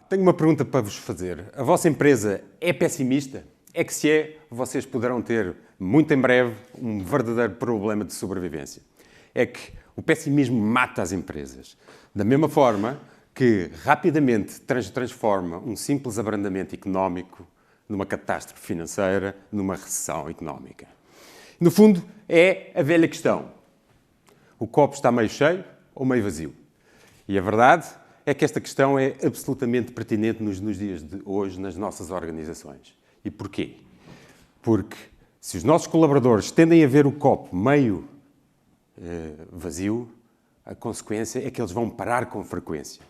tenho uma pergunta para vos fazer. A vossa empresa é pessimista? É que se é, vocês poderão ter, muito em breve, um verdadeiro problema de sobrevivência. É que o pessimismo mata as empresas. Da mesma forma que rapidamente transforma um simples abrandamento económico numa catástrofe financeira, numa recessão económica. No fundo, é a velha questão. O copo está meio cheio ou meio vazio? E a verdade é que esta questão é absolutamente pertinente nos dias de hoje nas nossas organizações. E porquê? Porque se os nossos colaboradores tendem a ver o copo meio vazio, a consequência é que eles vão parar com frequência.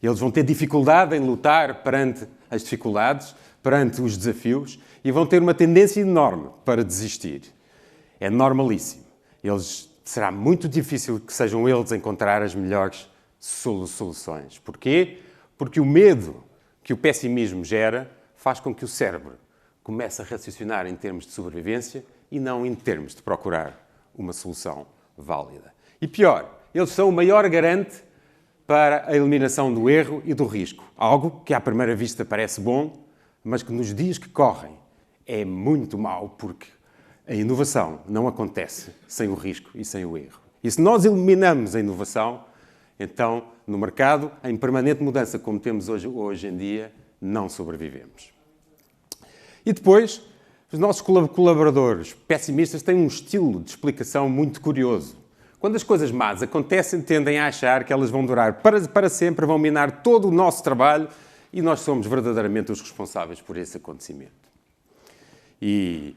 Eles vão ter dificuldade em lutar perante as dificuldades, perante os desafios, e vão ter uma tendência enorme para desistir. É normalíssimo. Será muito difícil que sejam eles a encontrar as melhores soluções. Porquê? Porque o medo que o pessimismo gera faz com que o cérebro comece a raciocinar em termos de sobrevivência e não em termos de procurar uma solução válida. E pior, eles são o maior garante para a eliminação do erro e do risco. Algo que à primeira vista parece bom, mas que nos dias que correm é muito mau, porque a inovação não acontece sem o risco e sem o erro. E se nós eliminamos a inovação, então, no mercado, em permanente mudança, como temos hoje em dia, não sobrevivemos. E depois, os nossos colaboradores pessimistas têm um estilo de explicação muito curioso. Quando as coisas más acontecem, tendem a achar que elas vão durar para sempre, vão minar todo o nosso trabalho e nós somos verdadeiramente os responsáveis por esse acontecimento. E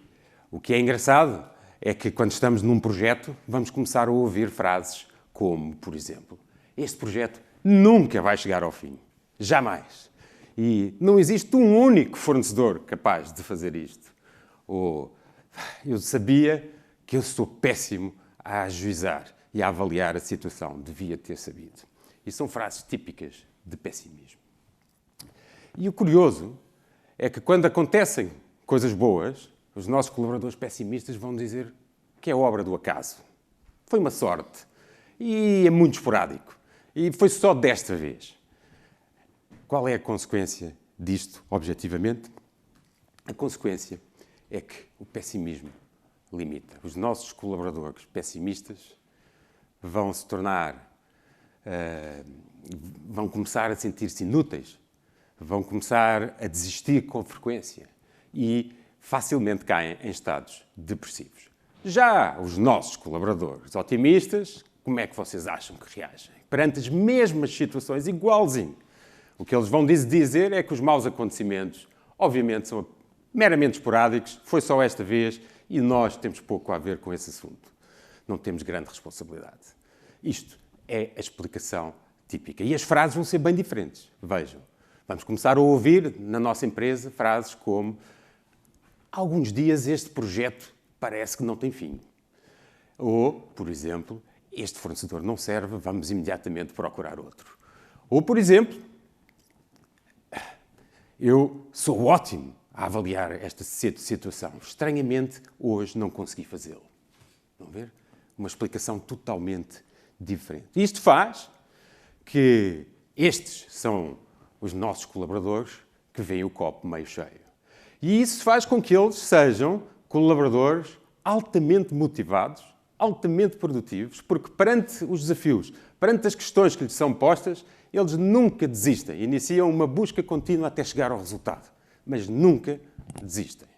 o que é engraçado é que quando estamos num projeto, vamos começar a ouvir frases como, por exemplo, este projeto nunca vai chegar ao fim. Jamais. E não existe um único fornecedor capaz de fazer isto. Ou eu sabia que eu sou péssimo a ajuizar e a avaliar a situação. Devia ter sabido. E são frases típicas de pessimismo. E o curioso é que quando acontecem coisas boas, os nossos colaboradores pessimistas vão dizer que é obra do acaso. Foi uma sorte. E é muito esporádico. E foi só desta vez. Qual é a consequência disto, objetivamente? A consequência é que o pessimismo limita. Os nossos colaboradores pessimistas vão se tornar, vão começar a sentir-se inúteis, vão começar a desistir com frequência e facilmente caem em estados depressivos. Já os nossos colaboradores otimistas, como é que vocês acham que reagem? Perante as mesmas situações, igualzinho. O que eles vão dizer é que os maus acontecimentos, obviamente, são meramente esporádicos, foi só esta vez e nós temos pouco a ver com esse assunto. Não temos grande responsabilidade. Isto é a explicação típica. E as frases vão ser bem diferentes. Vejam, vamos começar a ouvir na nossa empresa frases como: há alguns dias este projeto parece que não tem fim. Ou, por exemplo, este fornecedor não serve, vamos imediatamente procurar outro. Ou, por exemplo, eu sou ótimo a avaliar esta situação. Estranhamente, hoje não consegui fazê-lo. Vão ver? Uma explicação totalmente diferente. Isto faz que estes são os nossos colaboradores que veem o copo meio cheio. E isso faz com que eles sejam colaboradores altamente motivados, altamente produtivos, porque perante os desafios, perante as questões que lhes são postas, eles nunca desistem. Iniciam uma busca contínua até chegar ao resultado, mas nunca desistem.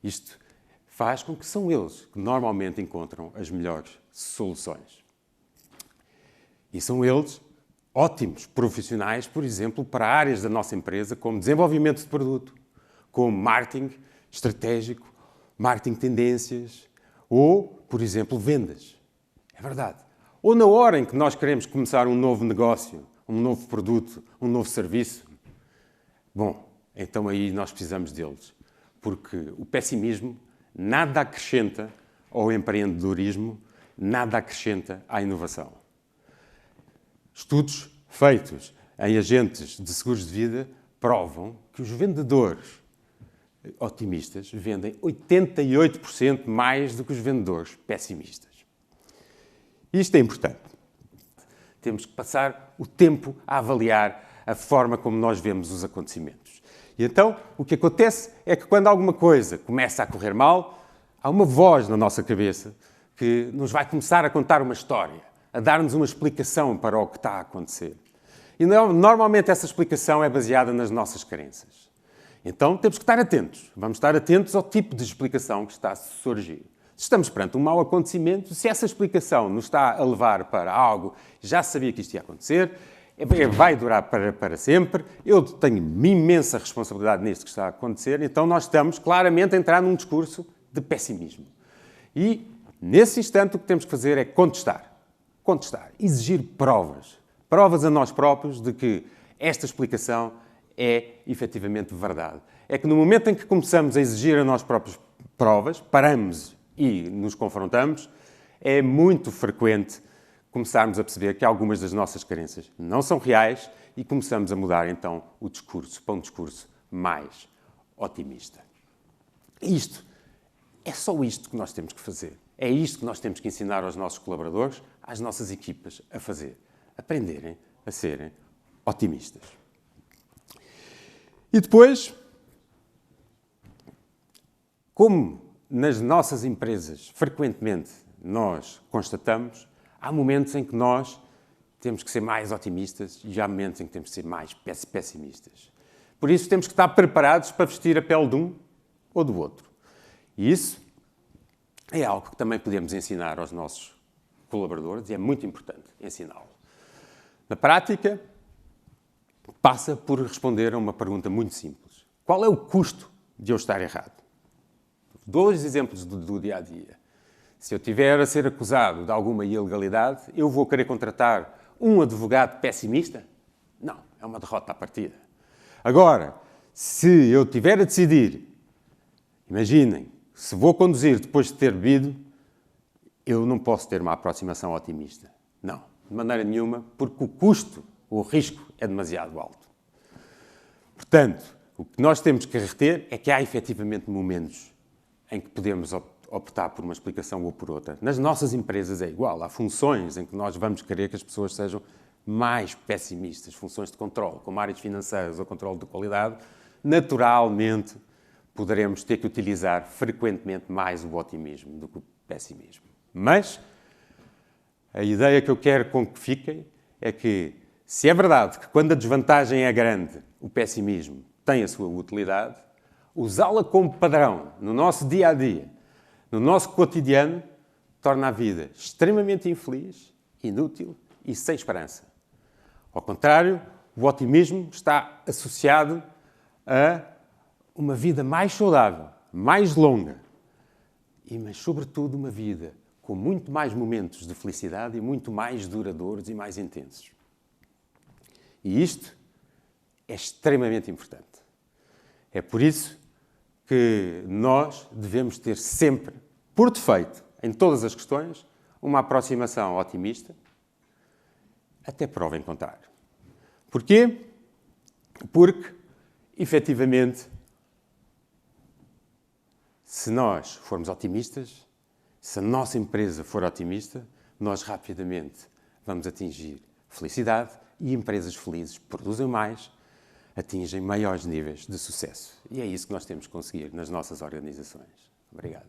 Isto faz com que são eles que normalmente encontram as melhores soluções. E são eles ótimos profissionais, por exemplo, para áreas da nossa empresa como desenvolvimento de produto, como marketing estratégico, marketing tendências ou, por exemplo, vendas. É verdade. Ou na hora em que nós queremos começar um novo negócio, um novo produto, um novo serviço. Bom, então aí nós precisamos deles. Porque o pessimismo nada acrescenta ao empreendedorismo, nada acrescenta à inovação. Estudos feitos em agentes de seguros de vida provam que os vendedores otimistas vendem 88% mais do que os vendedores pessimistas. Isto é importante. Temos que passar o tempo a avaliar a forma como nós vemos os acontecimentos. E então, o que acontece é que quando alguma coisa começa a correr mal, há uma voz na nossa cabeça que nos vai começar a contar uma história, a dar-nos uma explicação para o que está a acontecer. E normalmente essa explicação é baseada nas nossas crenças. Então temos que estar atentos. Vamos estar atentos ao tipo de explicação que está a surgir. Se estamos perante um mau acontecimento, se essa explicação nos está a levar para algo, já sabia que isto ia acontecer, vai durar para sempre, eu tenho imensa responsabilidade nisto que está a acontecer, então nós estamos claramente a entrar num discurso de pessimismo. E, nesse instante, o que temos que fazer é contestar, exigir provas. Provas a nós próprios de que esta explicação é efetivamente verdade. É que no momento em que começamos a exigir a nós próprios provas, paramos e nos confrontamos, é muito frequente começarmos a perceber que algumas das nossas crenças não são reais e começamos a mudar então o discurso para um discurso mais otimista. É só isto que nós temos que fazer. É isto que nós temos que ensinar aos nossos colaboradores, às nossas equipas a fazer. Aprenderem a serem otimistas. E depois, como nas nossas empresas frequentemente nós constatamos, há momentos em que nós temos que ser mais otimistas e há momentos em que temos que ser mais pessimistas. Por isso temos que estar preparados para vestir a pele de um ou do outro. E isso é algo que também podemos ensinar aos nossos colaboradores e é muito importante ensiná-lo. Na prática, passa por responder a uma pergunta muito simples. Qual é o custo de eu estar errado? 2 exemplos do dia-a-dia. Se eu tiver a ser acusado de alguma ilegalidade, eu vou querer contratar um advogado pessimista? Não, é uma derrota à partida. Agora, se eu tiver a decidir, imaginem, se vou conduzir depois de ter bebido, eu não posso ter uma aproximação otimista. Não, de maneira nenhuma, porque o custo, o risco é demasiado alto. Portanto, o que nós temos que reter é que há efetivamente momentos em que podemos optar por uma explicação ou por outra. Nas nossas empresas é igual. Há funções em que nós vamos querer que as pessoas sejam mais pessimistas, funções de controle, como áreas financeiras ou controle de qualidade, naturalmente poderemos ter que utilizar frequentemente mais o otimismo do que o pessimismo. Mas a ideia que eu quero com que fiquem é que, se é verdade que quando a desvantagem é grande, o pessimismo tem a sua utilidade, usá-la como padrão no nosso dia-a-dia, no nosso cotidiano, torna a vida extremamente infeliz, inútil e sem esperança. Ao contrário, o otimismo está associado a uma vida mais saudável, mais longa, mas, sobretudo, uma vida com muito mais momentos de felicidade e muito mais duradouros e mais intensos. E isto é extremamente importante. É por isso que nós devemos ter sempre, por defeito, em todas as questões, uma aproximação otimista, até prova em contrário. Porquê? Porque, efetivamente, se nós formos otimistas, se a nossa empresa for otimista, nós rapidamente vamos atingir felicidade e empresas felizes produzem mais, atingem maiores níveis de sucesso. E é isso que nós temos que conseguir nas nossas organizações. Obrigado.